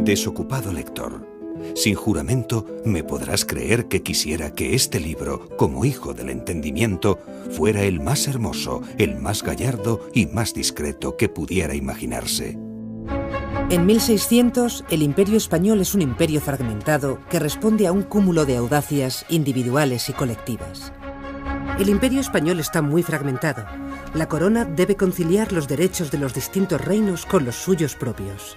Desocupado lector, sin juramento me podrás creer que quisiera que este libro, como hijo del entendimiento, fuera el más hermoso, el más gallardo y más discreto que pudiera imaginarse. En 1600, el Imperio Español es un imperio fragmentado que responde a un cúmulo de audacias individuales y colectivas. El Imperio Español está muy fragmentado. La corona debe conciliar los derechos de los distintos reinos con los suyos propios.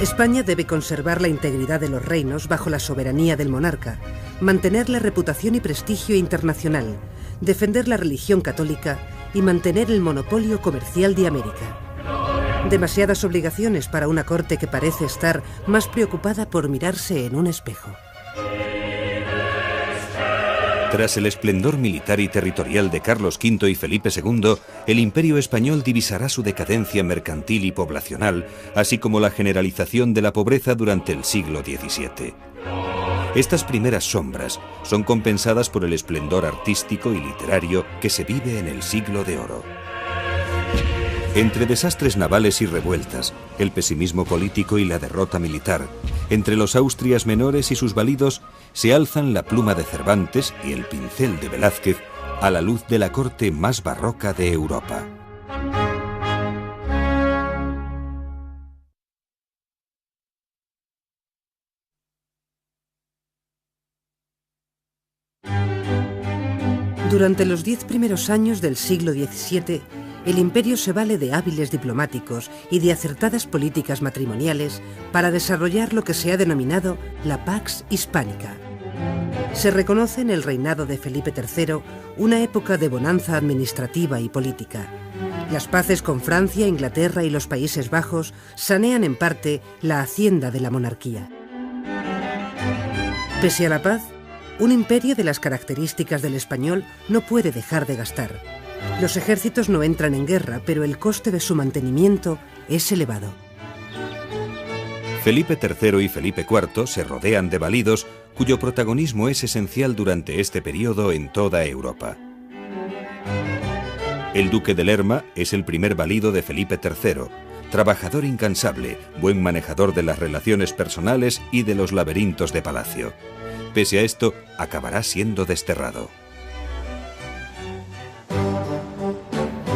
España debe conservar la integridad de los reinos bajo la soberanía del monarca, mantener la reputación y prestigio internacional, defender la religión católica y mantener el monopolio comercial de América. Demasiadas obligaciones para una corte que parece estar más preocupada por mirarse en un espejo. Tras el esplendor militar y territorial de Carlos V y Felipe II, el Imperio Español divisará su decadencia mercantil y poblacional, así como la generalización de la pobreza durante el siglo XVII. Estas primeras sombras son compensadas por el esplendor artístico y literario que se vive en el Siglo de Oro. Entre desastres navales y revueltas, el pesimismo político y la derrota militar, entre los Austrias menores y sus validos, se alzan la pluma de Cervantes y el pincel de Velázquez a la luz de la corte más barroca de Europa. Durante los 10 primeros años del siglo XVII, el imperio se vale de hábiles diplomáticos y de acertadas políticas matrimoniales para desarrollar lo que se ha denominado la Pax Hispánica. Se reconoce en el reinado de Felipe III una época de bonanza administrativa y política. Las paces con Francia, Inglaterra y los Países Bajos sanean en parte la hacienda de la monarquía. Pese a la paz, un imperio de las características del español no puede dejar de gastar. Los ejércitos no entran en guerra, pero el coste de su mantenimiento es elevado. Felipe III y Felipe IV se rodean de validos cuyo protagonismo es esencial durante este periodo en toda Europa. El duque de Lerma es el primer valido de Felipe III, trabajador incansable, buen manejador de las relaciones personales y de los laberintos de palacio. Pese a esto, acabará siendo desterrado.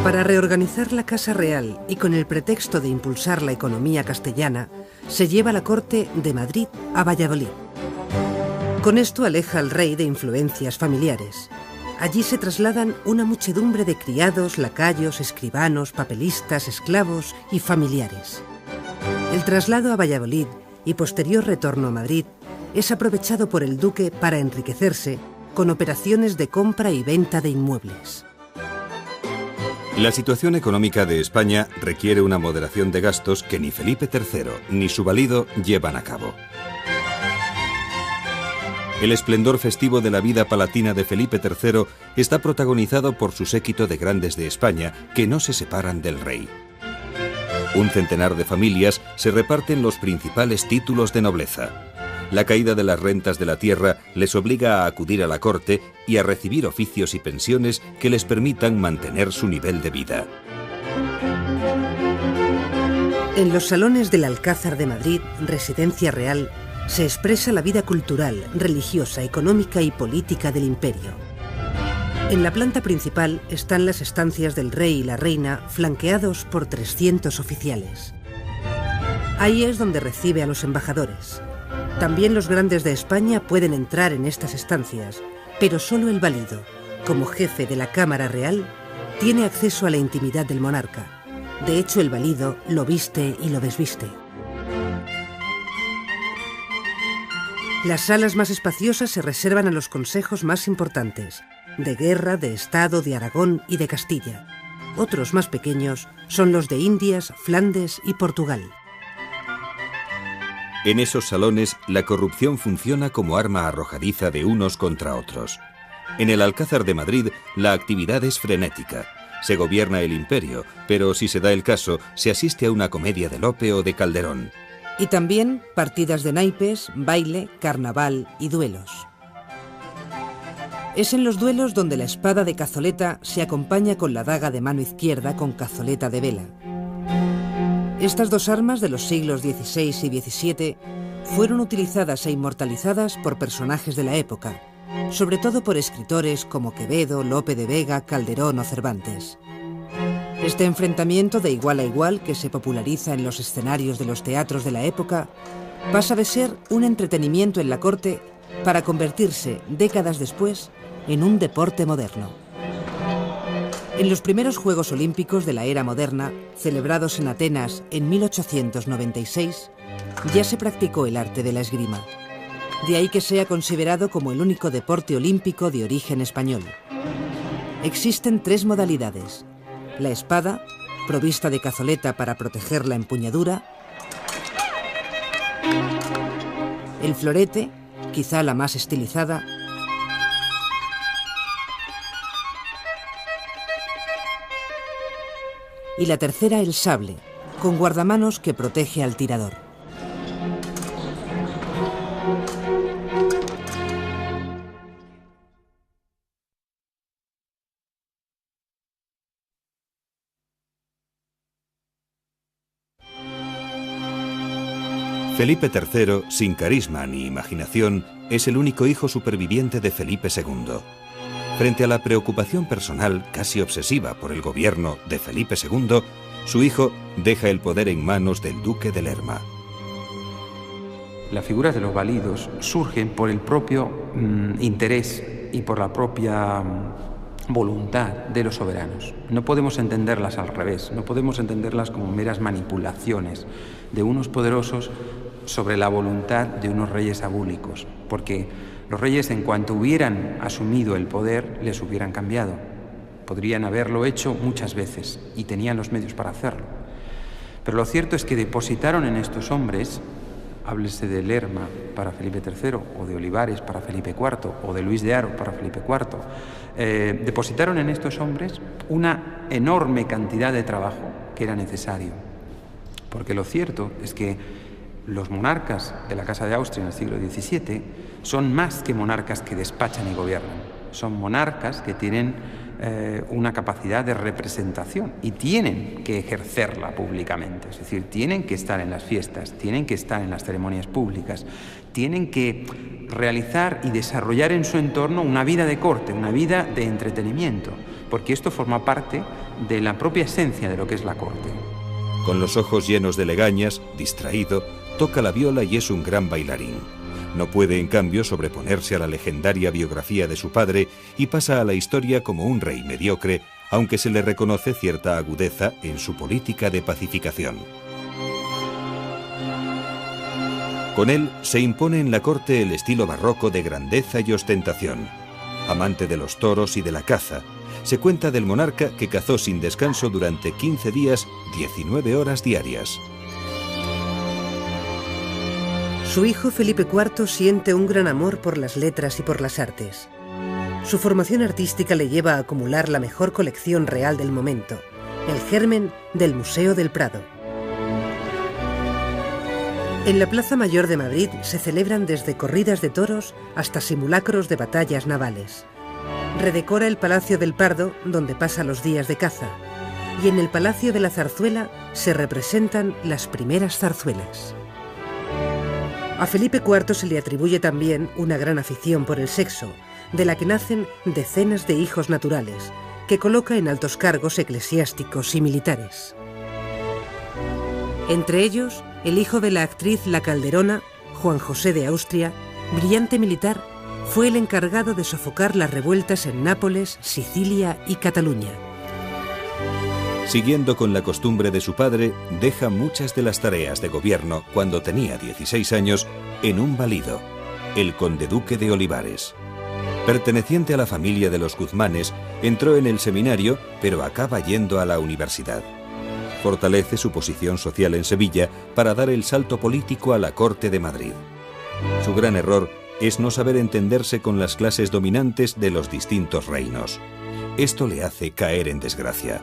Para reorganizar la Casa Real y con el pretexto de impulsar la economía castellana, se lleva la corte de Madrid a Valladolid. Con esto aleja al rey de influencias familiares. Allí se trasladan una muchedumbre de criados, lacayos, escribanos, papelistas, esclavos y familiares. El traslado a Valladolid y posterior retorno a Madrid es aprovechado por el duque para enriquecerse con operaciones de compra y venta de inmuebles. La situación económica de España requiere una moderación de gastos que ni Felipe III ni su valido llevan a cabo. El esplendor festivo de la vida palatina de Felipe III está protagonizado por su séquito de grandes de España que no se separan del rey. Un centenar de familias se reparten los principales títulos de nobleza. La caída de las rentas de la tierra les obliga a acudir a la corte y a recibir oficios y pensiones que les permitan mantener su nivel de vida. En los salones del Alcázar de Madrid, residencia real, se expresa la vida cultural, religiosa, económica y política del imperio. En la planta principal están las estancias del rey y la reina, flanqueados por 300 oficiales. Ahí es donde recibe a los embajadores. También los grandes de España pueden entrar en estas estancias, pero solo el valido, como jefe de la Cámara Real, tiene acceso a la intimidad del monarca. De hecho, el valido lo viste y lo desviste. Las salas más espaciosas se reservan a los consejos más importantes, de guerra, de Estado, de Aragón y de Castilla. Otros más pequeños son los de Indias, Flandes y Portugal. En esos salones, la corrupción funciona como arma arrojadiza de unos contra otros. En el Alcázar de Madrid, la actividad es frenética. Se gobierna el imperio, pero si se da el caso, se asiste a una comedia de Lope o de Calderón. Y también partidas de naipes, baile, carnaval y duelos. Es en los duelos donde la espada de cazoleta se acompaña con la daga de mano izquierda con cazoleta de vela. Estas dos armas de los siglos XVI y XVII fueron utilizadas e inmortalizadas por personajes de la época, sobre todo por escritores como Quevedo, Lope de Vega, Calderón o Cervantes. Este enfrentamiento de igual a igual que se populariza en los escenarios de los teatros de la época pasa de ser un entretenimiento en la corte para convertirse, décadas después, en un deporte moderno. En los primeros Juegos Olímpicos de la era moderna, celebrados en Atenas en 1896, ya se practicó el arte de la esgrima. De ahí que sea considerado como el único deporte olímpico de origen español. Existen 3 modalidades: la espada, provista de cazoleta para proteger la empuñadura; el florete, quizá la más estilizada; y la tercera, el sable, con guardamanos que protege al tirador. Felipe III, sin carisma ni imaginación, es el único hijo superviviente de Felipe II. Frente a la preocupación personal, casi obsesiva por el gobierno de Felipe II, su hijo deja el poder en manos del duque de Lerma. Las figuras de los validos surgen por el propio interés y por la propia voluntad de los soberanos. No podemos entenderlas al revés, no podemos entenderlas como meras manipulaciones de unos poderosos sobre la voluntad de unos reyes abúlicos, porque los reyes, en cuanto hubieran asumido el poder, les hubieran cambiado. Podrían haberlo hecho muchas veces y tenían los medios para hacerlo. Pero lo cierto es que depositaron en estos hombres, háblese de Lerma para Felipe III, o de Olivares para Felipe IV, o de Luis de Haro para Felipe IV, depositaron en estos hombres una enorme cantidad de trabajo que era necesario. Porque lo cierto es que los monarcas de la Casa de Austria en el siglo XVII son más que monarcas que despachan y gobiernan. Son monarcas que tienen una capacidad de representación y tienen que ejercerla públicamente. Es decir, tienen que estar en las fiestas, tienen que estar en las ceremonias públicas, tienen que realizar y desarrollar en su entorno una vida de corte, una vida de entretenimiento, porque esto forma parte de la propia esencia de lo que es la corte. Con los ojos llenos de legañas, distraído, toca la viola y es un gran bailarín. No puede, en cambio, sobreponerse a la legendaria biografía de su padre y pasa a la historia como un rey mediocre, aunque se le reconoce cierta agudeza en su política de pacificación. Con él se impone en la corte el estilo barroco de grandeza y ostentación. Amante de los toros y de la caza, se cuenta del monarca que cazó sin descanso durante 15 días, 19 horas diarias. Su hijo Felipe IV siente un gran amor por las letras y por las artes. Su formación artística le lleva a acumular la mejor colección real del momento, el germen del Museo del Prado. En la Plaza Mayor de Madrid se celebran desde corridas de toros hasta simulacros de batallas navales. Redecora el Palacio del Pardo, donde pasa los días de caza, y en el Palacio de la Zarzuela se representan las primeras zarzuelas. A Felipe IV se le atribuye también una gran afición por el sexo, de la que nacen decenas de hijos naturales, que coloca en altos cargos eclesiásticos y militares. Entre ellos, el hijo de la actriz La Calderona, Juan José de Austria, brillante militar, fue el encargado de sofocar las revueltas en Nápoles, Sicilia y Cataluña. Siguiendo con la costumbre de su padre, deja muchas de las tareas de gobierno cuando tenía 16 años en un valido, el conde-duque de Olivares. Perteneciente a la familia de los Guzmanes, entró en el seminario, pero acaba yendo a la universidad. Fortalece su posición social en Sevilla para dar el salto político a la corte de Madrid. Su gran error es no saber entenderse con las clases dominantes de los distintos reinos. Esto le hace caer en desgracia.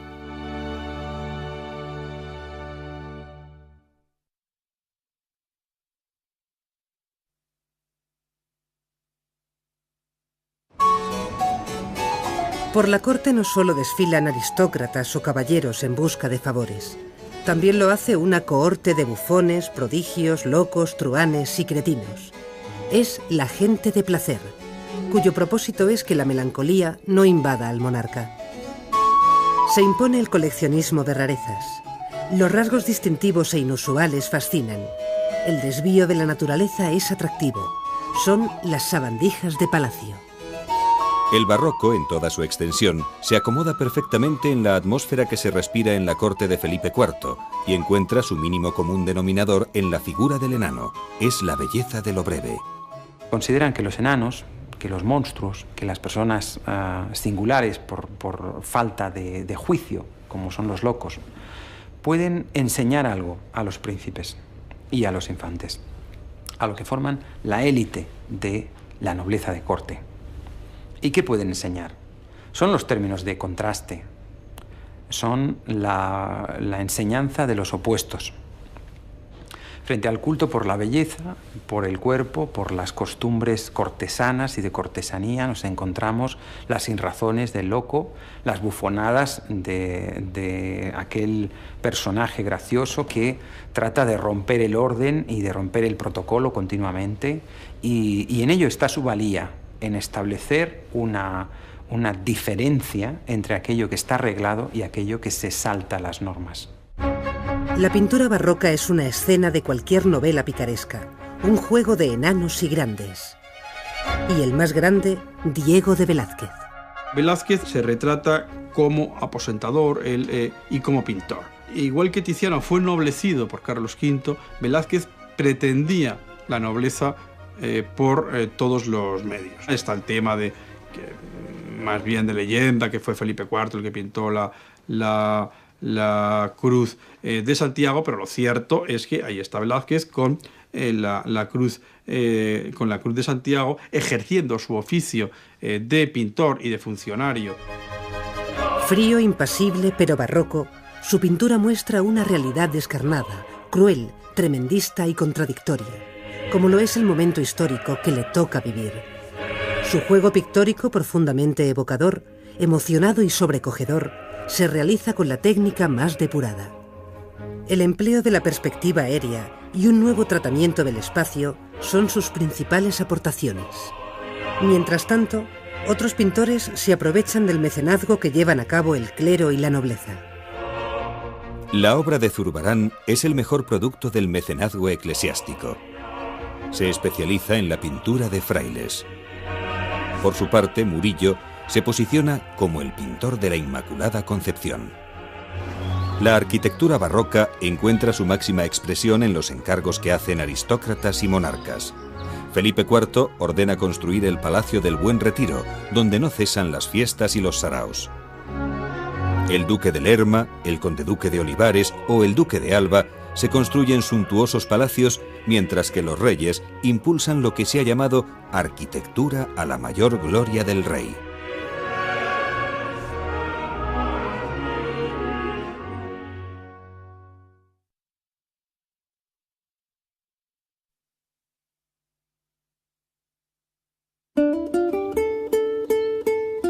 Por la corte no solo desfilan aristócratas o caballeros en busca de favores. También lo hace una cohorte de bufones, prodigios, locos, truhanes y cretinos. Es la gente de placer, cuyo propósito es que la melancolía no invada al monarca. Se impone el coleccionismo de rarezas. Los rasgos distintivos e inusuales fascinan. El desvío de la naturaleza es atractivo. Son las sabandijas de palacio. El barroco, en toda su extensión, se acomoda perfectamente en la atmósfera que se respira en la corte de Felipe IV y encuentra su mínimo común denominador en la figura del enano. Es la belleza de lo breve. Consideran que los enanos, que los monstruos, que las personas singulares por falta de juicio, como son los locos, pueden enseñar algo a los príncipes y a los infantes, a lo que forman la élite de la nobleza de corte. ¿Y qué pueden enseñar? Son los términos de contraste, son la enseñanza de los opuestos. Frente al culto por la belleza, por el cuerpo, por las costumbres cortesanas y de cortesanía, nos encontramos las sinrazones del loco, las bufonadas de aquel personaje gracioso que trata de romper el orden y de romper el protocolo continuamente, y en ello está su valía, en establecer una diferencia entre aquello que está arreglado y aquello que se salta las normas. La pintura barroca es una escena de cualquier novela picaresca, un juego de enanos y grandes. Y el más grande, Diego de Velázquez. Velázquez se retrata como aposentador y como pintor. Igual que Tiziano fue ennoblecido por Carlos V, Velázquez pretendía la nobleza por todos los medios. Está el tema de que, más bien de leyenda, que fue Felipe IV el que pintó la cruz de Santiago, pero lo cierto es que ahí está Velázquez con la cruz de Santiago, ejerciendo su oficio de pintor y de funcionario. Frío, impasible, pero barroco, su pintura muestra una realidad descarnada, cruel, tremendista y contradictoria, como lo es el momento histórico que le toca vivir. Su juego pictórico profundamente evocador, emocionado y sobrecogedor, se realiza con la técnica más depurada. El empleo de la perspectiva aérea y un nuevo tratamiento del espacio son sus principales aportaciones. Mientras tanto, otros pintores se aprovechan del mecenazgo que llevan a cabo el clero y la nobleza. La obra de Zurbarán es el mejor producto del mecenazgo eclesiástico. Se especializa en la pintura de frailes. Por su parte, Murillo se posiciona como el pintor de la Inmaculada Concepción. La arquitectura barroca encuentra su máxima expresión en los encargos que hacen aristócratas y monarcas. Felipe IV ordena construir el Palacio del Buen Retiro, donde no cesan las fiestas y los saraos. El duque de Lerma, el conde-duque de Olivares o el duque de Alba se construyen suntuosos palacios, mientras que los reyes impulsan lo que se ha llamado arquitectura a la mayor gloria del rey.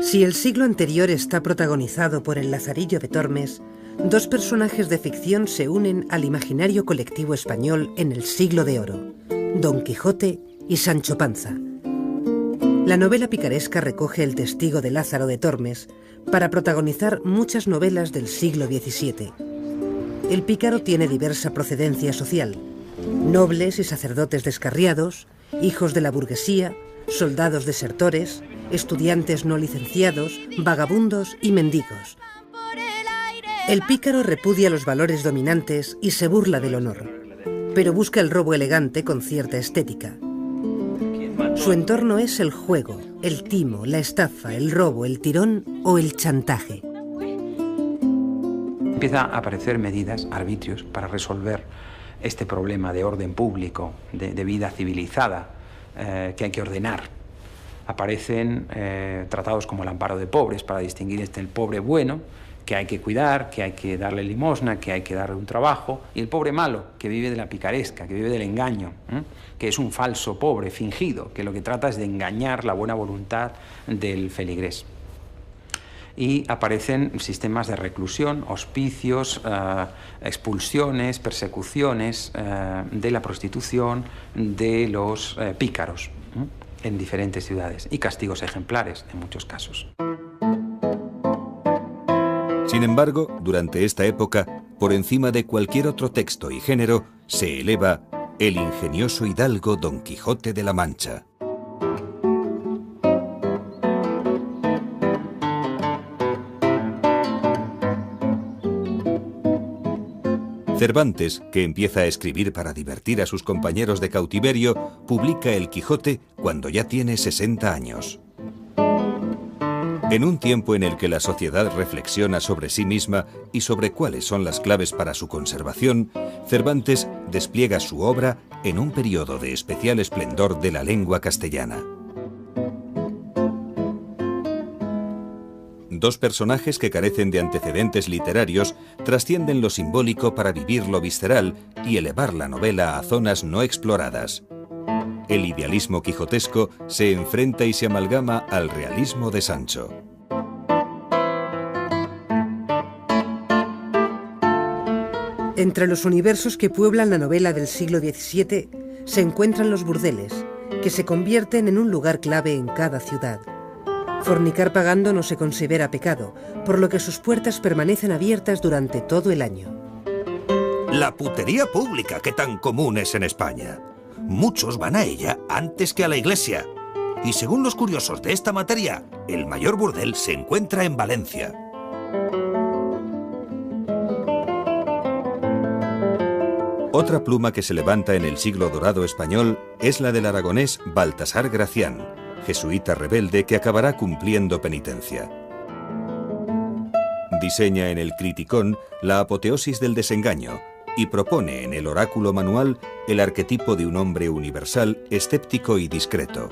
Si el siglo anterior está protagonizado por el Lazarillo de Tormes, dos personajes de ficción se unen al imaginario colectivo español en el Siglo de Oro, Don Quijote y Sancho Panza. La novela picaresca recoge el testigo de Lázaro de Tormes para protagonizar muchas novelas del siglo XVII. El pícaro tiene diversa procedencia social: nobles y sacerdotes descarriados, hijos de la burguesía, soldados desertores, estudiantes no licenciados, vagabundos y mendigos. El pícaro repudia los valores dominantes y se burla del honor, pero busca el robo elegante con cierta estética. Su entorno es el juego, el timo, la estafa, el robo, el tirón o el chantaje. Empiezan a aparecer medidas, arbitrios, para resolver este problema de orden público, de vida civilizada, que hay que ordenar. Aparecen tratados como el amparo de pobres para distinguir el pobre bueno, que hay que cuidar, que hay que darle limosna, que hay que darle un trabajo, y el pobre malo, que vive de la picaresca, que vive del engaño, que es un falso pobre fingido, que lo que trata es de engañar la buena voluntad del feligrés. y aparecen sistemas de reclusión, hospicios, expulsiones, persecuciones de la prostitución, de los pícaros en diferentes ciudades y castigos ejemplares en muchos casos. Sin embargo, durante esta época, por encima de cualquier otro texto y género, se eleva el ingenioso hidalgo Don Quijote de la Mancha. Cervantes, que empieza a escribir para divertir a sus compañeros de cautiverio, publica El Quijote cuando ya tiene 60 años. En un tiempo en el que la sociedad reflexiona sobre sí misma y sobre cuáles son las claves para su conservación, Cervantes despliega su obra en un periodo de especial esplendor de la lengua castellana. Dos personajes que carecen de antecedentes literarios trascienden lo simbólico para vivir lo visceral y elevar la novela a zonas no exploradas. El idealismo quijotesco se enfrenta y se amalgama al realismo de Sancho. Entre los universos que pueblan la novela del siglo XVII se encuentran los burdeles, que se convierten en un lugar clave en cada ciudad. Fornicar pagando no se considera pecado, por lo que sus puertas permanecen abiertas durante todo el año. La putería pública, que tan común es en España. Muchos van a ella antes que a la iglesia. Y según los curiosos de esta materia, el mayor burdel se encuentra en Valencia. Otra pluma que se levanta en el siglo dorado español es la del aragonés Baltasar Gracián, jesuita rebelde que acabará cumpliendo penitencia. Diseña en el Criticón la apoteosis del desengaño y propone en el oráculo manual el arquetipo de un hombre universal, escéptico y discreto.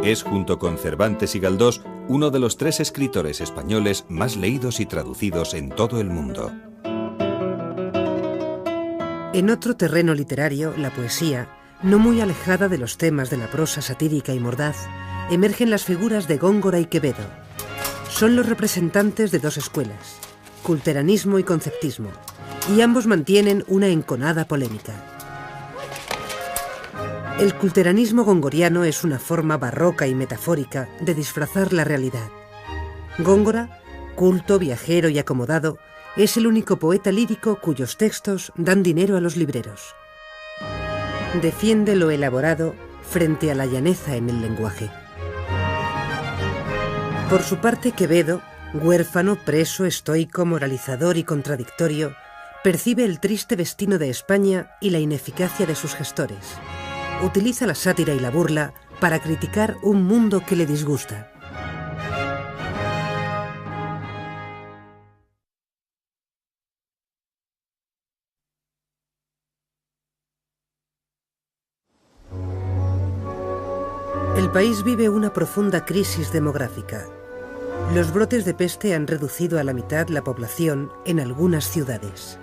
Es, junto con Cervantes y Galdós, uno de los 3 escritores españoles más leídos y traducidos en todo el mundo. En otro terreno literario, la poesía, no muy alejada de los temas de la prosa satírica y mordaz, emergen las figuras de Góngora y Quevedo. Son los representantes de 2 escuelas, culteranismo y conceptismo, y ambos mantienen una enconada polémica. El culteranismo gongoriano es una forma barroca y metafórica de disfrazar la realidad. Góngora, culto, viajero y acomodado, es el único poeta lírico cuyos textos dan dinero a los libreros. Defiende lo elaborado frente a la llaneza en el lenguaje. Por su parte, Quevedo, huérfano, preso, estoico, moralizador y contradictorio, percibe el triste destino de España y la ineficacia de sus gestores. Utiliza la sátira y la burla para criticar un mundo que le disgusta. El país vive una profunda crisis demográfica. Los brotes de peste han reducido a la mitad la población en algunas ciudades.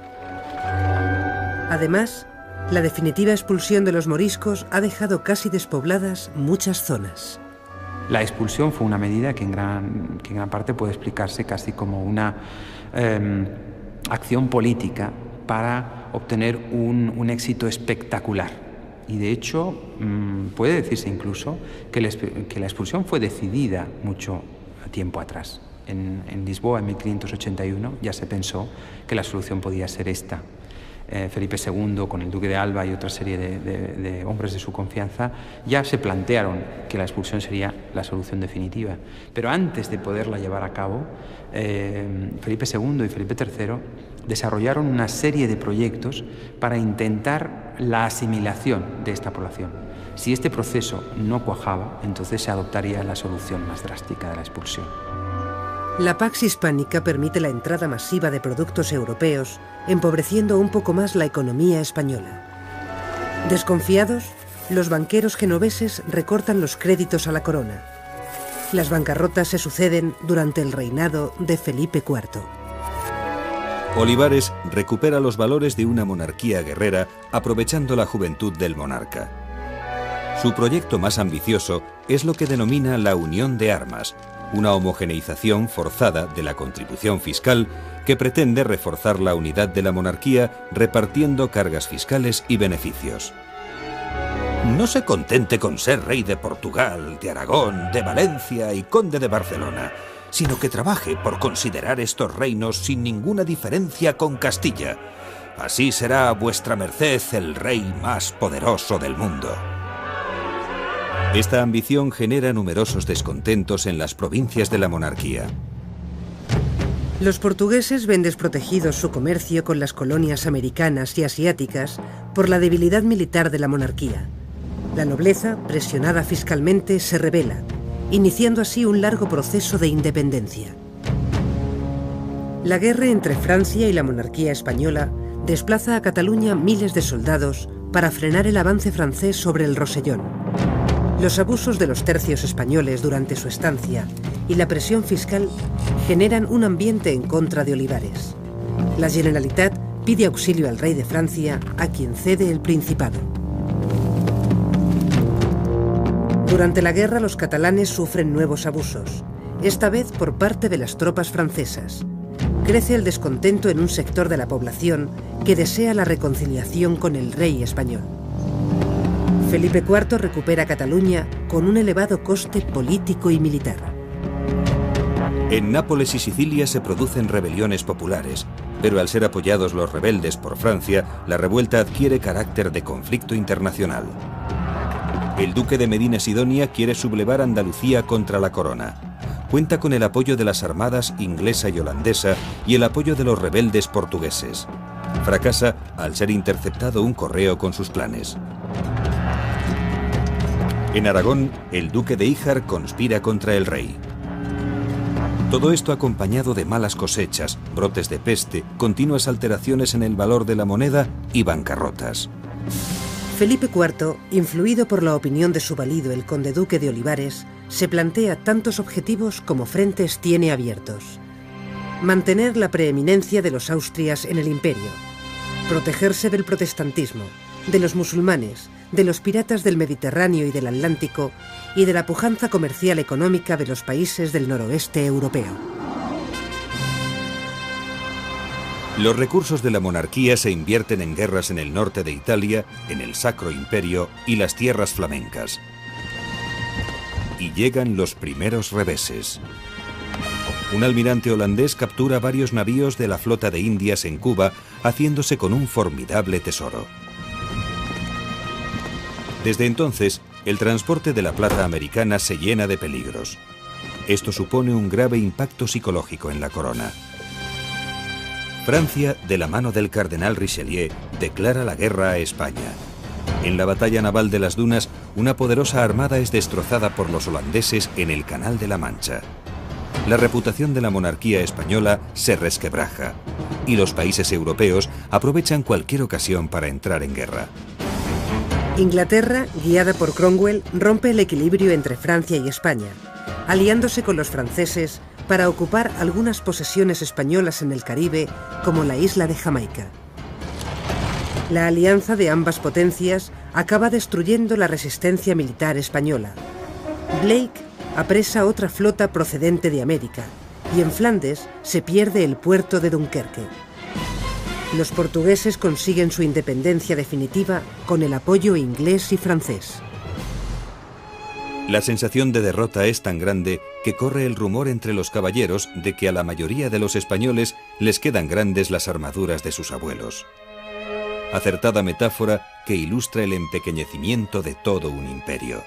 Además, la definitiva expulsión de los moriscos ha dejado casi despobladas muchas zonas. La expulsión fue una medida que en gran parte puede explicarse casi como una acción política para obtener un éxito espectacular. Y de hecho, puede decirse incluso que la expulsión fue decidida mucho tiempo atrás. En Lisboa, en 1581, ya se pensó que la solución podía ser esta. Felipe II, con el duque de Alba y otra serie de hombres de su confianza, ya se plantearon que la expulsión sería la solución definitiva. Pero antes de poderla llevar a cabo, Felipe II y Felipe III desarrollaron una serie de proyectos para intentar la asimilación de esta población. Si este proceso no cuajaba, entonces se adoptaría la solución más drástica de la expulsión. La Pax Hispánica permite la entrada masiva de productos europeos, empobreciendo un poco más la economía española. Desconfiados, los banqueros genoveses recortan los créditos a la corona. Las bancarrotas se suceden durante el reinado de Felipe IV. Olivares recupera los valores de una monarquía guerrera aprovechando la juventud del monarca. Su proyecto más ambicioso es lo que denomina la Unión de Armas, una homogeneización forzada de la contribución fiscal que pretende reforzar la unidad de la monarquía repartiendo cargas fiscales y beneficios. No se contente con ser rey de Portugal, de Aragón, de Valencia y conde de Barcelona, sino que trabaje por considerar estos reinos sin ninguna diferencia con Castilla. Así será vuestra merced el rey más poderoso del mundo. Esta ambición genera numerosos descontentos en las provincias de la monarquía. Los portugueses ven desprotegido su comercio con las colonias americanas y asiáticas por la debilidad militar de la monarquía. La nobleza, presionada fiscalmente, se rebela, iniciando así un largo proceso de independencia. La guerra entre Francia y la monarquía española desplaza a Cataluña miles de soldados para frenar el avance francés sobre el Rosellón. Los abusos de los tercios españoles durante su estancia y la presión fiscal generan un ambiente en contra de Olivares. La Generalitat pide auxilio al rey de Francia, a quien cede el Principado. Durante la guerra, los catalanes sufren nuevos abusos, esta vez por parte de las tropas francesas. Crece el descontento en un sector de la población que desea la reconciliación con el rey español. Felipe IV recupera Cataluña con un elevado coste político y militar. En Nápoles y Sicilia se producen rebeliones populares, pero al ser apoyados los rebeldes por Francia, la revuelta adquiere carácter de conflicto internacional. El duque de Medina Sidonia quiere sublevar Andalucía contra la corona. Cuenta con el apoyo de las armadas inglesa y holandesa y el apoyo de los rebeldes portugueses. Fracasa al ser interceptado un correo con sus planes. En Aragón, el duque de Híjar conspira contra el rey. Todo esto acompañado de malas cosechas, brotes de peste, continuas alteraciones en el valor de la moneda y bancarrotas. Felipe IV, influido por la opinión de su valido el conde duque de Olivares, se plantea tantos objetivos como frentes tiene abiertos. Mantener la preeminencia de los Austrias en el imperio, protegerse del protestantismo, de los musulmanes, de los piratas del Mediterráneo y del Atlántico y de la pujanza comercial económica de los países del noroeste europeo. Los recursos de la monarquía se invierten en guerras en el norte de Italia, en el Sacro Imperio y las tierras flamencas. Y llegan los primeros reveses. Un almirante holandés captura varios navíos de la flota de Indias en Cuba, haciéndose con un formidable tesoro. Desde entonces, el transporte de la plata americana se llena de peligros. Esto supone un grave impacto psicológico en la corona. Francia, de la mano del cardenal Richelieu, declara la guerra a España. En la batalla naval de las Dunas, una poderosa armada es destrozada por los holandeses en el Canal de la Mancha. La reputación de la monarquía española se resquebraja y los países europeos aprovechan cualquier ocasión para entrar en guerra. Inglaterra, guiada por Cromwell, rompe el equilibrio entre Francia y España, aliándose con los franceses para ocupar algunas posesiones españolas en el Caribe, como la isla de Jamaica. La alianza de ambas potencias acaba destruyendo la resistencia militar española. Blake apresa otra flota procedente de América, y en Flandes se pierde el puerto de Dunkerque. Los portugueses consiguen su independencia definitiva con el apoyo inglés y francés. La sensación de derrota es tan grande que corre el rumor entre los caballeros de que a la mayoría de los españoles les quedan grandes las armaduras de sus abuelos. Acertada metáfora que ilustra el empequeñecimiento de todo un imperio.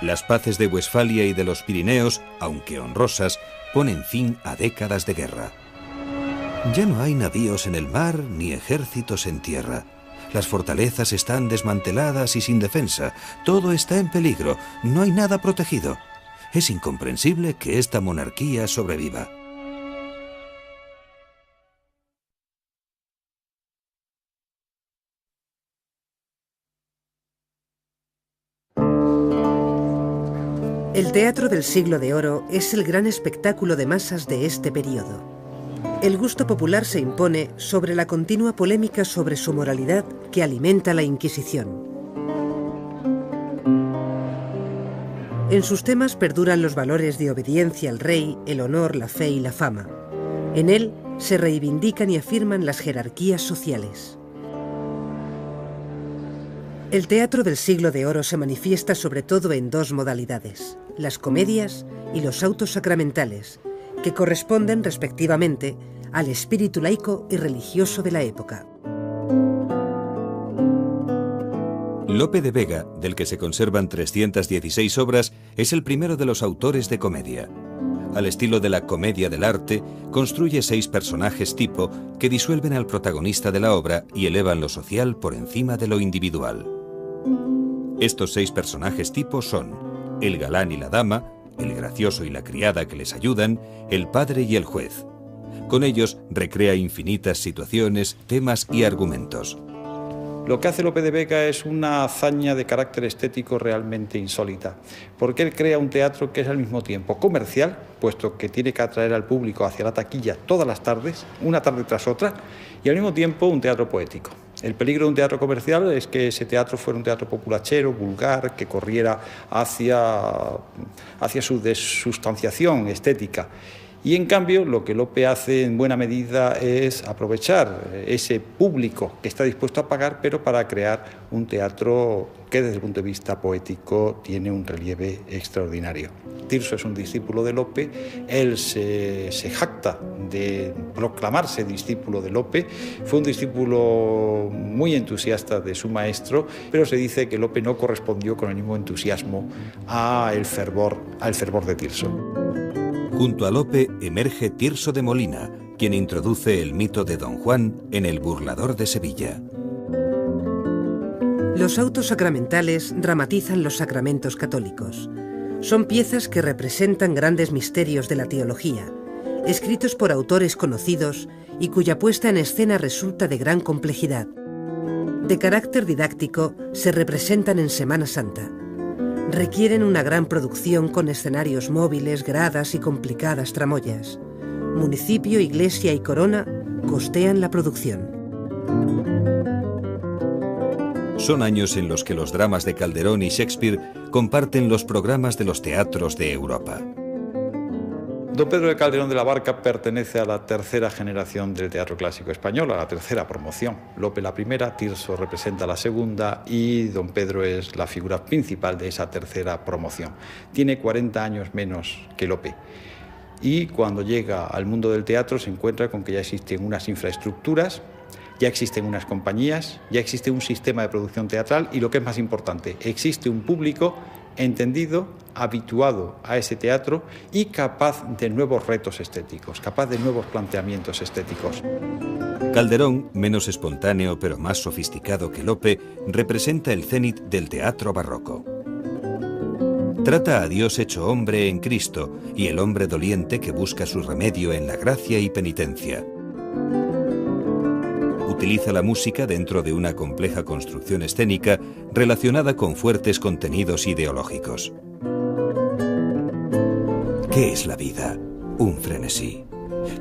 Las paces de Westfalia y de los Pirineos, aunque honrosas, ponen fin a décadas de guerra. Ya no hay navíos en el mar ni ejércitos en tierra. Las fortalezas están desmanteladas y sin defensa. Todo está en peligro. No hay nada protegido. Es incomprensible que esta monarquía sobreviva. El teatro del Siglo de Oro es el gran espectáculo de masas de este periodo. El gusto popular se impone sobre la continua polémica sobre su moralidad que alimenta la Inquisición. En sus temas perduran los valores de obediencia al rey, el honor, la fe y la fama. En él se reivindican y afirman las jerarquías sociales. El teatro del Siglo de Oro se manifiesta sobre todo en dos modalidades, las comedias y los autos sacramentales, que corresponden respectivamente al espíritu laico y religioso de la época. Lope de Vega, del que se conservan 316 obras, es el primero de los autores de comedia. Al estilo de la comedia del arte, construye 6 personajes tipo que disuelven al protagonista de la obra y elevan lo social por encima de lo individual. Estos 6 personajes tipo son el galán y la dama, el gracioso y la criada que les ayudan, el padre y el juez. Con ellos recrea infinitas situaciones, temas y argumentos. Lo que hace Lope de Vega es una hazaña de carácter estético realmente insólita, porque él crea un teatro que es al mismo tiempo comercial, puesto que tiene que atraer al público hacia la taquilla todas las tardes, una tarde tras otra, y al mismo tiempo un teatro poético. El peligro de un teatro comercial es que ese teatro fuera un teatro populachero, vulgar, que corriera hacia su desustanciación estética. Y en cambio lo que Lope hace en buena medida es aprovechar ese público que está dispuesto a pagar, pero para crear un teatro que desde el punto de vista poético tiene un relieve extraordinario. Tirso es un discípulo de Lope, él se jacta de proclamarse discípulo de Lope, fue un discípulo muy entusiasta de su maestro, pero se dice que Lope no correspondió con el mismo entusiasmo al fervor de Tirso. Junto a Lope emerge Tirso de Molina, quien introduce el mito de Don Juan en El burlador de Sevilla. Los autos sacramentales dramatizan los sacramentos católicos. Son piezas que representan grandes misterios de la teología, escritos por autores conocidos y cuya puesta en escena resulta de gran complejidad. De carácter didáctico, se representan en Semana Santa. Requieren una gran producción con escenarios móviles, gradas y complicadas tramoyas. Municipio, iglesia y corona costean la producción. Son años en los que los dramas de Calderón y Shakespeare comparten los programas de los teatros de Europa. Don Pedro de Calderón de la Barca pertenece a la tercera generación del teatro clásico español, a la tercera promoción. Lope la primera, Tirso representa la segunda y don Pedro es la figura principal de esa tercera promoción. Tiene 40 años menos que Lope y cuando llega al mundo del teatro se encuentra con que ya existen unas infraestructuras, ya existen unas compañías, ya existe un sistema de producción teatral y lo que es más importante, existe un público entendido, habituado a ese teatro y capaz de nuevos retos estéticos, capaz de nuevos planteamientos estéticos. Calderón, menos espontáneo pero más sofisticado que Lope, representa el cénit del teatro barroco. Trata a Dios hecho hombre en Cristo y el hombre doliente que busca su remedio en la gracia y penitencia. Utiliza la música dentro de una compleja construcción escénica relacionada con fuertes contenidos ideológicos. ¿Qué es la vida? Un frenesí.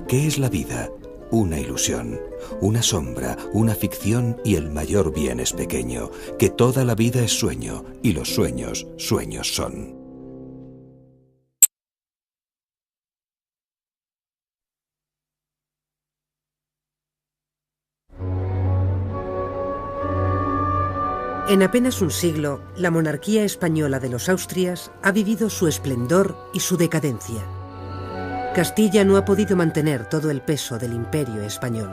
¿Qué es la vida? Una ilusión, una sombra, una ficción y el mayor bien es pequeño, que toda la vida es sueño y los sueños, sueños son. En apenas un siglo, la monarquía española de los Austrias ha vivido su esplendor y su decadencia. Castilla no ha podido mantener todo el peso del imperio español.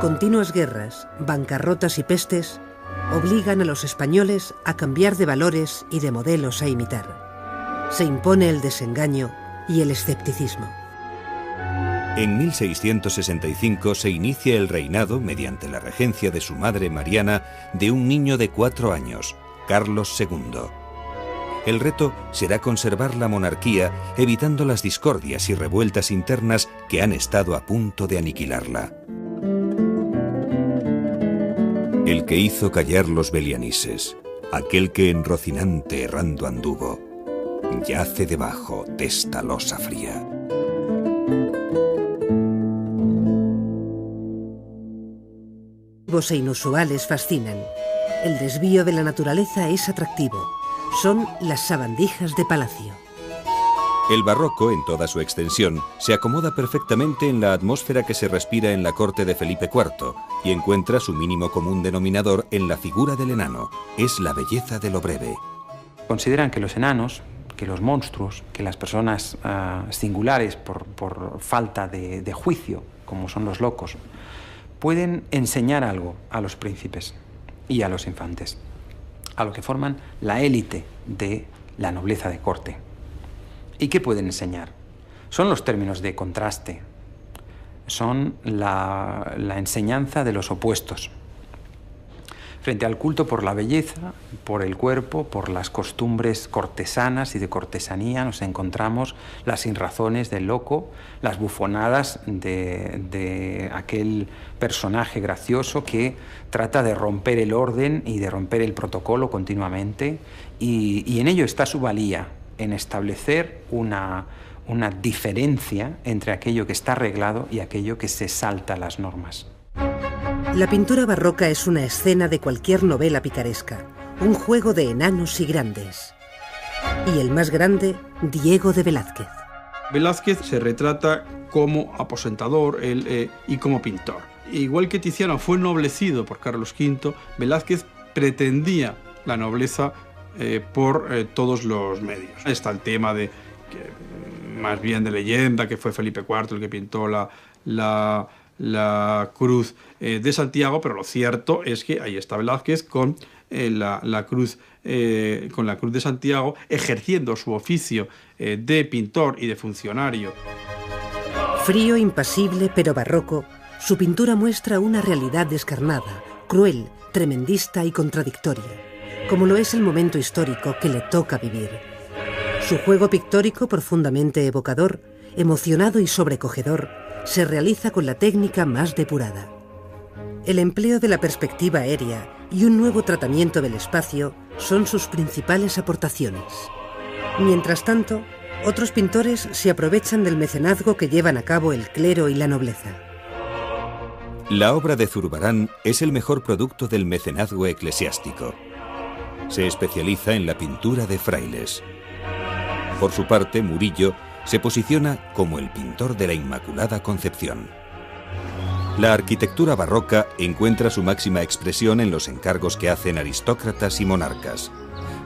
Continuas guerras, bancarrotas y pestes obligan a los españoles a cambiar de valores y de modelos a imitar. Se impone el desengaño y el escepticismo. En 1665 se inicia el reinado, mediante la regencia de su madre Mariana, de un niño de 4 años, Carlos II. El reto será conservar la monarquía, evitando las discordias y revueltas internas que han estado a punto de aniquilarla. El que hizo callar los belianises, aquel que en Rocinante errando anduvo, yace debajo de esta losa fría. E inusuales fascinan. El desvío de la naturaleza es atractivo. Son las sabandijas de palacio. El barroco, en toda su extensión, se acomoda perfectamente en la atmósfera que se respira en la corte de Felipe IV y encuentra su mínimo común denominador en la figura del enano. Es la belleza de lo breve. Consideran que los enanos, que los monstruos, que las personas singulares por falta de juicio, como son los locos, pueden enseñar algo a los príncipes y a los infantes, a lo que forman la élite de la nobleza de corte. ¿Y qué pueden enseñar? Son los términos de contraste, son la enseñanza de los opuestos. Frente al culto por la belleza, por el cuerpo, por las costumbres cortesanas y de cortesanía, nos encontramos las sinrazones del loco, las bufonadas de aquel personaje gracioso que trata de romper el orden y de romper el protocolo continuamente, y en ello está su valía, en establecer una diferencia entre aquello que está arreglado y aquello que se salta las normas. La pintura barroca es una escena de cualquier novela picaresca, un juego de enanos y grandes. Y el más grande, Diego de Velázquez. Velázquez se retrata como aposentador y como pintor. Igual que Tiziano fue ennoblecido por Carlos V, Velázquez pretendía la nobleza por todos los medios. Está el tema de más bien de leyenda, que fue Felipe IV el que pintó la cruz de Santiago, pero lo cierto es que ahí está Velázquez con la cruz de Santiago, ejerciendo su oficio de pintor y de funcionario. Frío, impasible, pero barroco, su pintura muestra una realidad descarnada, cruel, tremendista y contradictoria, como lo es el momento histórico que le toca vivir. Su juego pictórico profundamente evocador, emocionado y sobrecogedor, se realiza con la técnica más depurada. El empleo de la perspectiva aérea y un nuevo tratamiento del espacio son sus principales aportaciones. Mientras tanto, otros pintores se aprovechan del mecenazgo que llevan a cabo el clero y la nobleza. La obra de Zurbarán es el mejor producto del mecenazgo eclesiástico. Se especializa en la pintura de frailes. Por su parte, Murillo se posiciona como el pintor de la Inmaculada Concepción. La arquitectura barroca encuentra su máxima expresión en los encargos que hacen aristócratas y monarcas.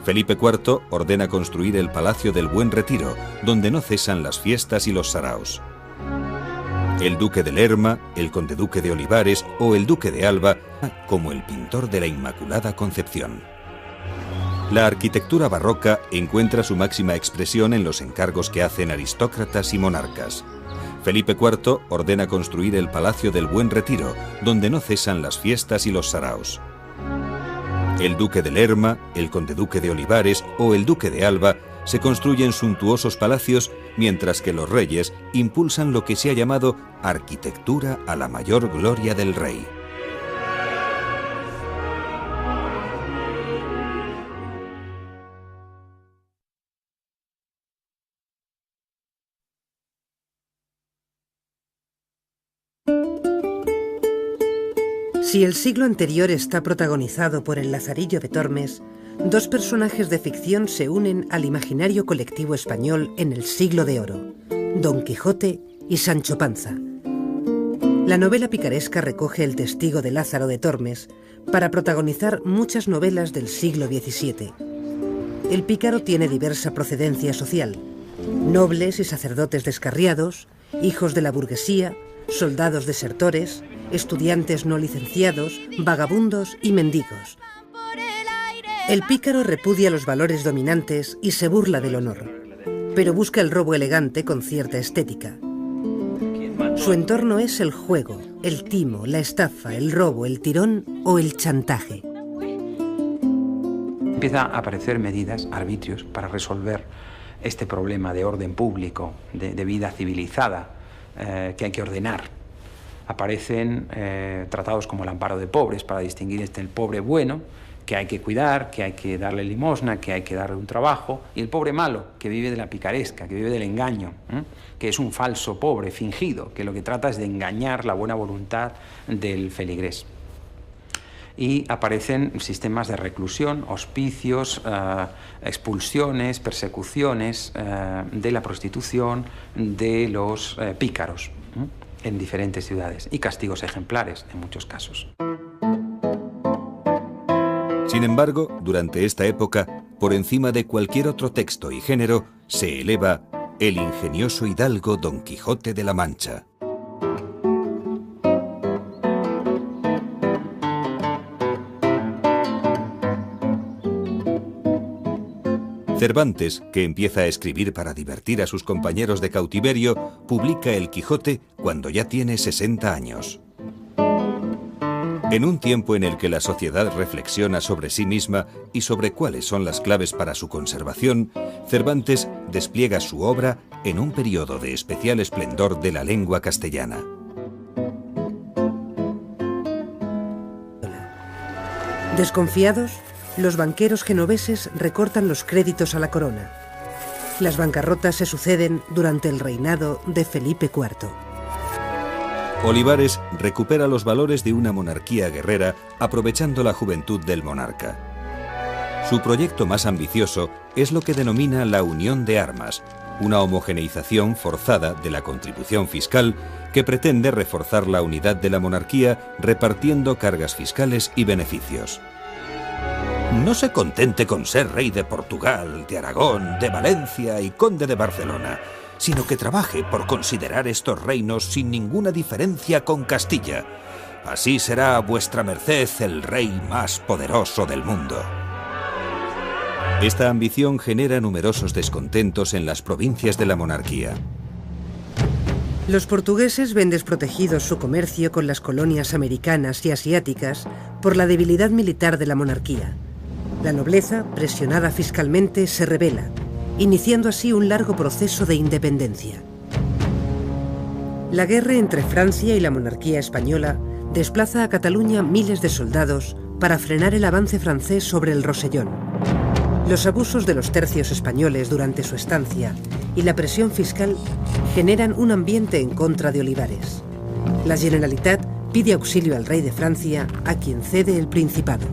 Felipe IV ordena construir el Palacio del Buen Retiro, donde no cesan las fiestas y los saraos. El duque de Lerma, el conde-duque de Olivares o el duque de Alba como el pintor de la Inmaculada Concepción. La arquitectura barroca encuentra su máxima expresión en los encargos que hacen aristócratas y monarcas. Felipe IV ordena construir el Palacio del Buen Retiro, donde no cesan las fiestas y los saraos. El duque de Lerma, el conde-duque de Olivares o el duque de Alba se construyen suntuosos palacios, mientras que los reyes impulsan lo que se ha llamado arquitectura a la mayor gloria del rey. Si el siglo anterior está protagonizado por el Lazarillo de Tormes, dos personajes de ficción se unen al imaginario colectivo español en el Siglo de Oro: Don Quijote y Sancho Panza. La novela picaresca recoge el testigo de Lázaro de Tormes para protagonizar muchas novelas del siglo XVII. El pícaro tiene diversa procedencia social: nobles y sacerdotes descarriados, hijos de la burguesía, soldados desertores, estudiantes no licenciados, vagabundos y mendigos. El pícaro repudia los valores dominantes y se burla del honor, pero busca el robo elegante con cierta estética. Su entorno es el juego, el timo, la estafa, el robo, el tirón o el chantaje. Empieza a aparecer medidas, arbitrios, para resolver este problema de orden público, de vida civilizada, que hay que ordenar. Aparecen tratados como el amparo de pobres para distinguir el pobre bueno, que hay que cuidar, que hay que darle limosna, que hay que darle un trabajo, y el pobre malo, que vive de la picaresca, que vive del engaño, que es un falso pobre fingido, que lo que trata es de engañar la buena voluntad del feligrés. y aparecen sistemas de reclusión, hospicios, expulsiones, persecuciones de la prostitución, de los pícaros en diferentes ciudades y castigos ejemplares en muchos casos. Sin embargo, durante esta época, por encima de cualquier otro texto y género, se eleva el ingenioso hidalgo Don Quijote de la Mancha. Cervantes, que empieza a escribir para divertir a sus compañeros de cautiverio, publica El Quijote cuando ya tiene 60 años. En un tiempo en el que la sociedad reflexiona sobre sí misma y sobre cuáles son las claves para su conservación, Cervantes despliega su obra en un periodo de especial esplendor de la lengua castellana. Desconfiados, los banqueros genoveses recortan los créditos a la corona. Las bancarrotas se suceden durante el reinado de Felipe IV. Olivares recupera los valores de una monarquía guerrera aprovechando la juventud del monarca. Su proyecto más ambicioso es lo que denomina la Unión de Armas, una homogeneización forzada de la contribución fiscal que pretende reforzar la unidad de la monarquía repartiendo cargas fiscales y beneficios. No se contente con ser rey de Portugal, de Aragón, de Valencia y conde de Barcelona, sino que trabaje por considerar estos reinos sin ninguna diferencia con Castilla. Así será vuestra merced el rey más poderoso del mundo. Esta ambición genera numerosos descontentos en las provincias de la monarquía. Los portugueses ven desprotegidos su comercio con las colonias americanas y asiáticas por la debilidad militar de la monarquía. La nobleza, presionada fiscalmente, se rebela, iniciando así un largo proceso de independencia. La guerra entre Francia y la monarquía española desplaza a Cataluña miles de soldados para frenar el avance francés sobre el Rosellón. Los abusos de los tercios españoles durante su estancia y la presión fiscal generan un ambiente en contra de Olivares. La Generalitat pide auxilio al rey de Francia, a quien cede el Principado.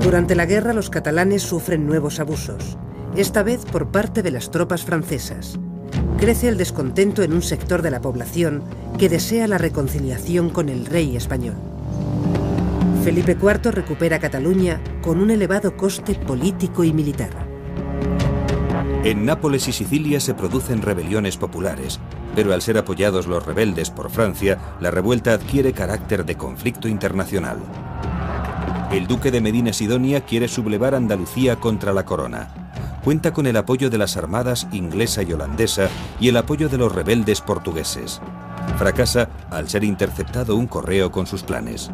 Durante la guerra, los catalanes sufren nuevos abusos, esta vez por parte de las tropas francesas. Crece el descontento en un sector de la población que desea la reconciliación con el rey español. Felipe IV recupera Cataluña con un elevado coste político y militar. En Nápoles y Sicilia se producen rebeliones populares, pero al ser apoyados los rebeldes por Francia, la revuelta adquiere carácter de conflicto internacional. El duque de Medina Sidonia quiere sublevar Andalucía contra la corona. Cuenta con el apoyo de las armadas inglesa y holandesa y el apoyo de los rebeldes portugueses. Fracasa al ser interceptado un correo con sus planes.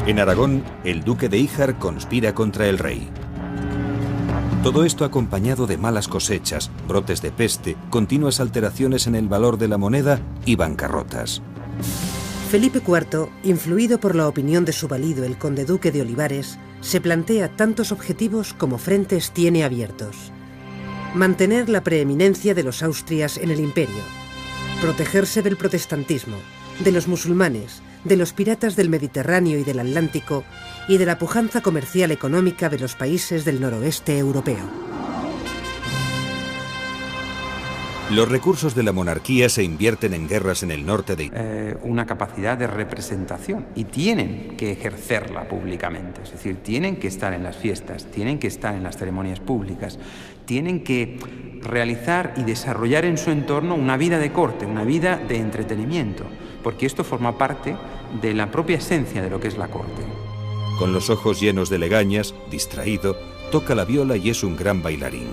En Aragón, el duque de Híjar conspira contra el rey. Todo esto acompañado de malas cosechas, brotes de peste, continuas alteraciones en el valor de la moneda y bancarrotas. Felipe IV, influido por la opinión de su valido el conde duque de Olivares, se plantea tantos objetivos como frentes tiene abiertos. Mantener la preeminencia de los Austrias en el imperio, protegerse del protestantismo, de los musulmanes, de los piratas del Mediterráneo y del Atlántico y de la pujanza comercial económica de los países del noroeste europeo. Los recursos de la monarquía se invierten en guerras en el norte de una capacidad de representación y tienen que ejercerla públicamente, es decir, tienen que estar en las fiestas, tienen que estar en las ceremonias públicas, tienen que realizar y desarrollar en su entorno una vida de corte, una vida de entretenimiento, porque esto forma parte de la propia esencia de lo que es la corte. Con los ojos llenos de legañas, distraído, toca la viola y es un gran bailarín.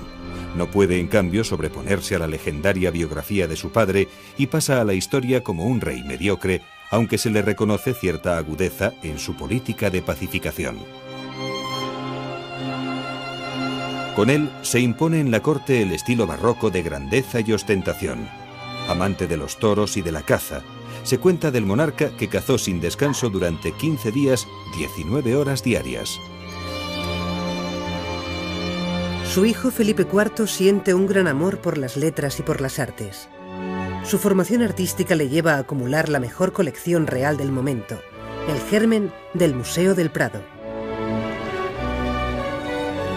No puede, en cambio, sobreponerse a la legendaria biografía de su padre y pasa a la historia como un rey mediocre, aunque se le reconoce cierta agudeza en su política de pacificación. Con él se impone en la corte el estilo barroco de grandeza y ostentación. Amante de los toros y de la caza, se cuenta del monarca que cazó sin descanso durante 15 días, 19 horas diarias. Su hijo Felipe IV siente un gran amor por las letras y por las artes. Su formación artística le lleva a acumular la mejor colección real del momento, el germen del Museo del Prado.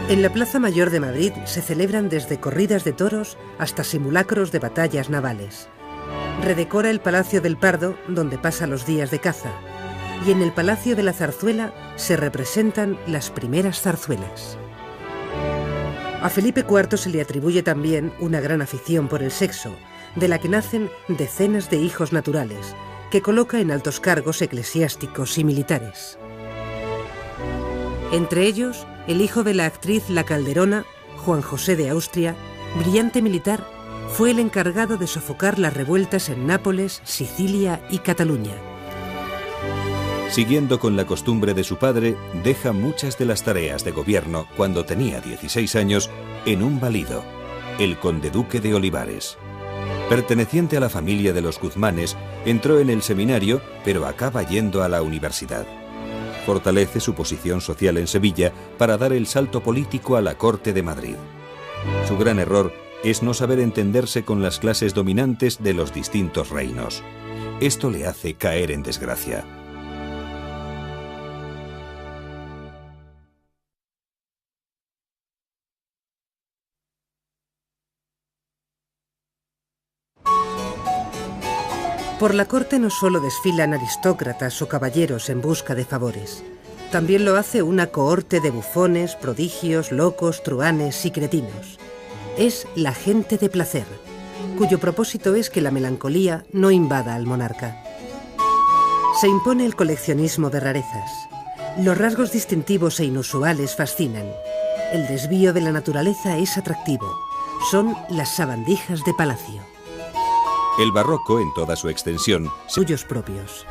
En la Plaza Mayor de Madrid se celebran desde corridas de toros hasta simulacros de batallas navales. Redecora el Palacio del Pardo, donde pasa los días de caza, y en el Palacio de la Zarzuela se representan las primeras zarzuelas. A Felipe IV se le atribuye también una gran afición por el sexo, de la que nacen decenas de hijos naturales, que coloca en altos cargos eclesiásticos y militares. Entre ellos, el hijo de la actriz La Calderona, Juan José de Austria, brillante militar, fue el encargado de sofocar las revueltas en Nápoles, Sicilia y Cataluña. Siguiendo con la costumbre de su padre, deja muchas de las tareas de gobierno cuando tenía 16 años en un valido, el conde-duque de Olivares. Perteneciente a la familia de los Guzmanes, entró en el seminario, pero acaba yendo a la universidad. Fortalece su posición social en Sevilla para dar el salto político a la corte de Madrid. Su gran error es no saber entenderse con las clases dominantes de los distintos reinos. Esto le hace caer en desgracia. Por la corte no solo desfilan aristócratas o caballeros en busca de favores. También lo hace una cohorte de bufones, prodigios, locos, truhanes y cretinos. Es la gente de placer, cuyo propósito es que la melancolía no invada al monarca. Se impone el coleccionismo de rarezas. Los rasgos distintivos e inusuales fascinan. El desvío de la naturaleza es atractivo. Son las sabandijas de palacio. El barroco, en toda su extensión, suyos propios.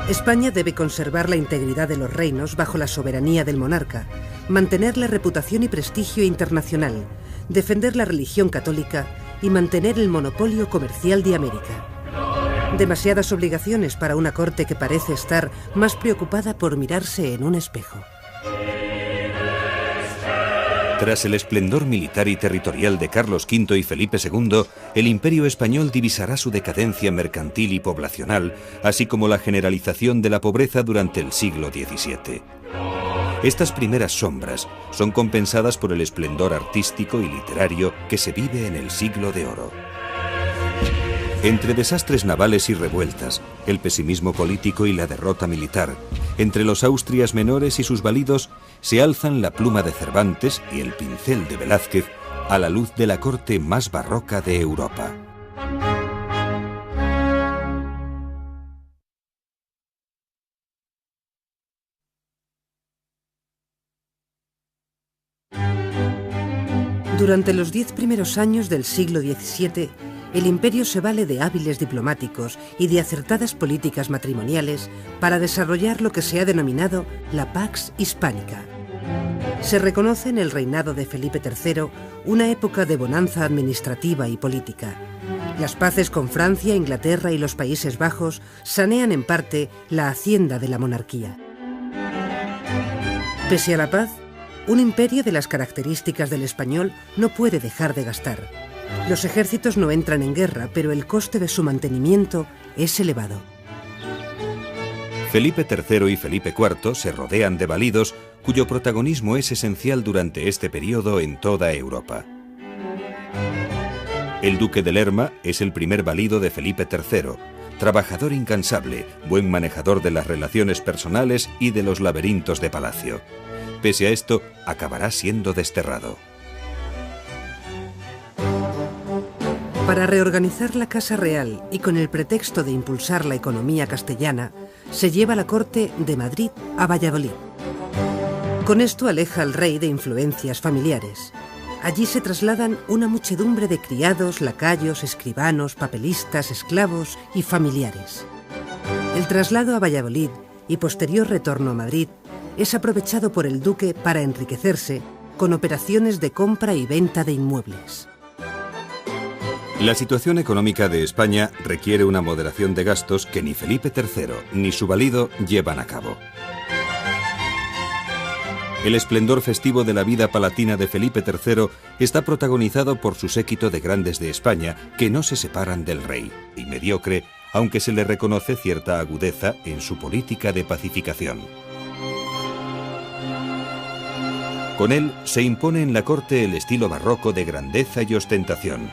España debe conservar la integridad de los reinos bajo la soberanía del monarca, mantener la reputación y prestigio internacional, defender la religión católica y mantener el monopolio comercial de América. Demasiadas obligaciones para una corte que parece estar más preocupada por mirarse en un espejo. Tras el esplendor militar y territorial de Carlos V y Felipe II, el Imperio español divisará su decadencia mercantil y poblacional, así como la generalización de la pobreza durante el siglo XVII. Estas primeras sombras son compensadas por el esplendor artístico y literario que se vive en el Siglo de Oro. Entre desastres navales y revueltas, el pesimismo político y la derrota militar, entre los Austrias menores y sus validos, se alzan la pluma de Cervantes y el pincel de Velázquez a la luz de la corte más barroca de Europa. Durante los 10 primeros años del siglo XVII, el imperio se vale de hábiles diplomáticos y de acertadas políticas matrimoniales para desarrollar lo que se ha denominado la Pax Hispánica. Se reconoce en el reinado de Felipe III una época de bonanza administrativa y política. Las paces con Francia, Inglaterra y los Países Bajos sanean en parte la hacienda de la monarquía. Pese a la paz, un imperio de las características del español no puede dejar de gastar. Los ejércitos no entran en guerra, pero el coste de su mantenimiento es elevado. Felipe III y Felipe IV se rodean de validos cuyo protagonismo es esencial durante este periodo en toda Europa. El duque de Lerma es el primer valido de Felipe III, trabajador incansable, buen manejador de las relaciones personales y de los laberintos de palacio. Pese a esto, acabará siendo desterrado. Para reorganizar la Casa Real y con el pretexto de impulsar la economía castellana, se lleva la corte de Madrid a Valladolid. Con esto aleja al rey de influencias familiares. Allí se trasladan una muchedumbre de criados, lacayos, escribanos, papelistas, esclavos y familiares. El traslado a Valladolid y posterior retorno a Madrid es aprovechado por el duque para enriquecerse con operaciones de compra y venta de inmuebles. La situación económica de España requiere una moderación de gastos que ni Felipe III ni su valido llevan a cabo. El esplendor festivo de la vida palatina de Felipe III está protagonizado por su séquito de grandes de España que no se separan del rey, y mediocre, aunque se le reconoce cierta agudeza en su política de pacificación. Con él se impone en la corte el estilo barroco de grandeza y ostentación.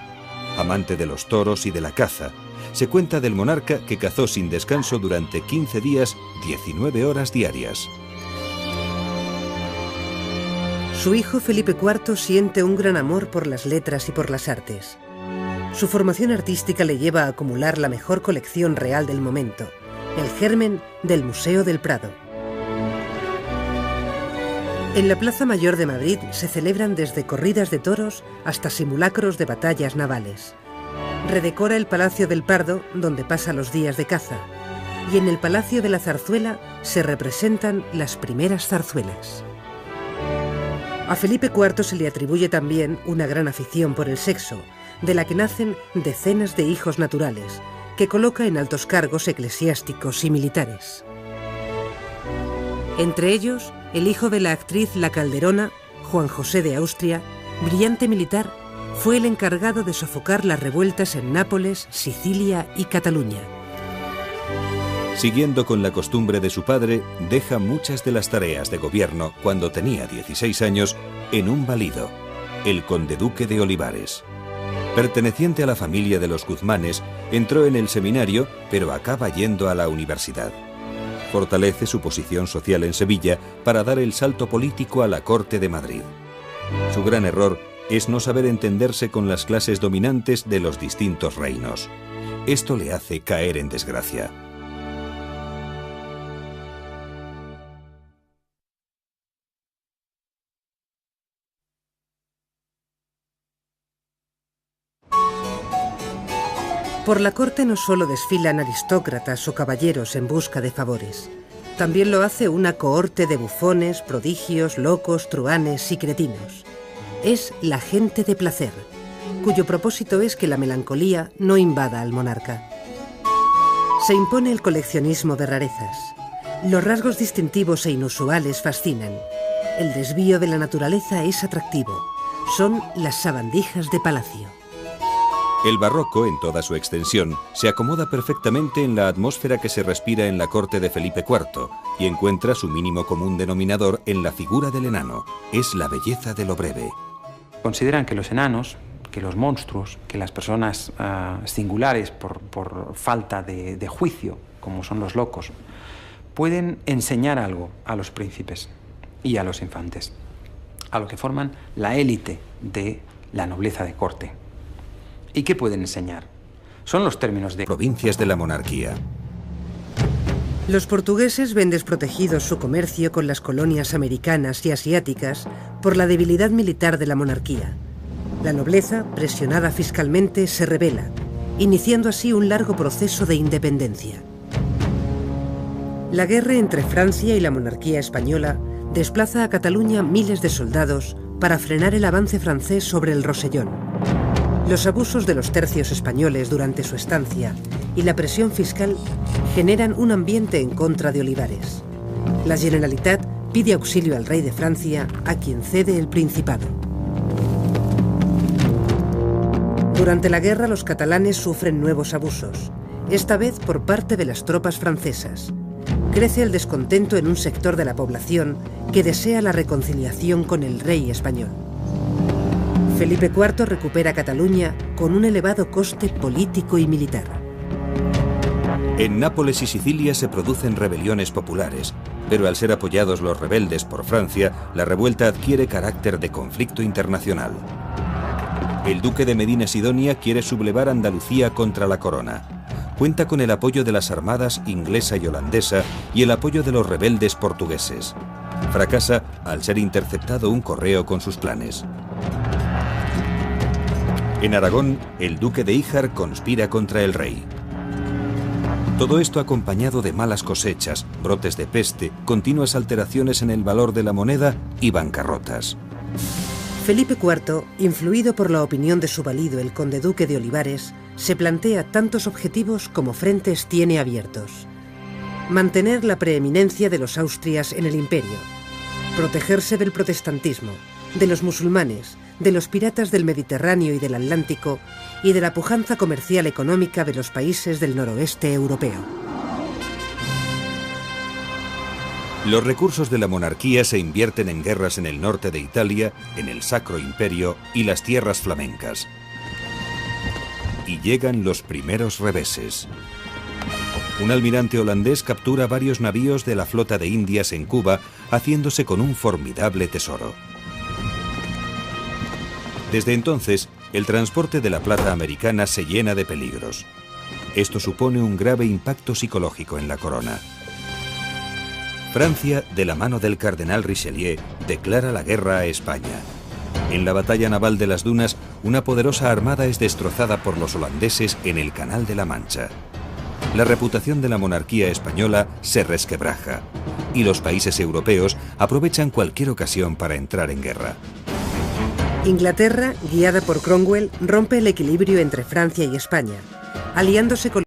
Amante de los toros y de la caza, se cuenta del monarca que cazó sin descanso durante 15 días, 19 horas diarias. Su hijo Felipe IV siente un gran amor por las letras y por las artes. Su formación artística le lleva a acumular la mejor colección real del momento, el germen del Museo del Prado. En la Plaza Mayor de Madrid se celebran desde corridas de toros hasta simulacros de batallas navales. Redecora el Palacio del Pardo, donde pasa los días de caza, y en el Palacio de la Zarzuela se representan las primeras zarzuelas. A Felipe IV se le atribuye también una gran afición por el sexo, de la que nacen decenas de hijos naturales, que coloca en altos cargos eclesiásticos y militares. Entre ellos, el hijo de la actriz La Calderona, Juan José de Austria, brillante militar, fue el encargado de sofocar las revueltas en Nápoles, Sicilia y Cataluña. Siguiendo con la costumbre de su padre, deja muchas de las tareas de gobierno cuando tenía 16 años en un valido, el conde-duque de Olivares. Perteneciente a la familia de los Guzmanes, entró en el seminario, pero acaba yendo a la universidad. Fortalece su posición social en Sevilla para dar el salto político a la corte de Madrid. Su gran error es no saber entenderse con las clases dominantes de los distintos reinos. Esto le hace caer en desgracia. Por la corte no solo desfilan aristócratas o caballeros en busca de favores. También lo hace una cohorte de bufones, prodigios, locos, truhanes y cretinos. Es la gente de placer, cuyo propósito es que la melancolía no invada al monarca. Se impone el coleccionismo de rarezas. Los rasgos distintivos e inusuales fascinan. El desvío de la naturaleza es atractivo. Son las sabandijas de palacio. El barroco, en toda su extensión, se acomoda perfectamente en la atmósfera que se respira en la corte de Felipe IV y encuentra su mínimo común denominador en la figura del enano. Es la belleza de lo breve. Consideran que los enanos, que los monstruos, que las personas singulares por falta de juicio, como son los locos, pueden enseñar algo a los príncipes y a los infantes, a lo que forman la élite de la nobleza de corte. ¿Y qué pueden enseñar? Son los términos de provincias de la monarquía. Los portugueses ven desprotegidos su comercio con las colonias americanas y asiáticas por la debilidad militar de la monarquía. La nobleza, presionada fiscalmente, se rebela, iniciando así un largo proceso de independencia. La guerra entre Francia y la monarquía española desplaza a Cataluña miles de soldados para frenar el avance francés sobre el Rosellón. Los abusos de los tercios españoles durante su estancia y la presión fiscal generan un ambiente en contra de Olivares. La Generalitat pide auxilio al rey de Francia, a quien cede el Principado. Durante la guerra, los catalanes sufren nuevos abusos, esta vez por parte de las tropas francesas. Crece el descontento en un sector de la población que desea la reconciliación con el rey español. Felipe IV recupera Cataluña con un elevado coste político y militar. En Nápoles y Sicilia se producen rebeliones populares, pero al ser apoyados los rebeldes por Francia, la revuelta adquiere carácter de conflicto internacional. El duque de Medina Sidonia quiere sublevar Andalucía contra la corona. Cuenta con el apoyo de las armadas inglesa y holandesa y el apoyo de los rebeldes portugueses. Fracasa al ser interceptado un correo con sus planes. En Aragón, el duque de Híjar conspira contra el rey. Todo esto acompañado de malas cosechas, brotes de peste, continuas alteraciones en el valor de la moneda y bancarrotas. Felipe IV, influido por la opinión de su valido el conde-duque de Olivares, se plantea tantos objetivos como frentes tiene abiertos. Mantener la preeminencia de los Austrias en el imperio, Protegerse del protestantismo, de los musulmanes, de los piratas del Mediterráneo y del Atlántico y de la pujanza comercial económica de los países del noroeste europeo. Los recursos de la monarquía se invierten en guerras en el norte de Italia, en el Sacro Imperio y las tierras flamencas. Y llegan los primeros reveses. Un almirante holandés captura varios navíos de la flota de Indias en Cuba, haciéndose con un formidable tesoro. Desde entonces, el transporte de la plata americana se llena de peligros. Esto supone un grave impacto psicológico en la corona. Francia, de la mano del cardenal Richelieu, declara la guerra a España. En la batalla naval de las Dunas, una poderosa armada es destrozada por los holandeses en el Canal de la Mancha. La reputación de la monarquía española se resquebraja y los países europeos aprovechan cualquier ocasión para entrar en guerra. Inglaterra, guiada por Cromwell, rompe el equilibrio entre Francia y España, aliándose con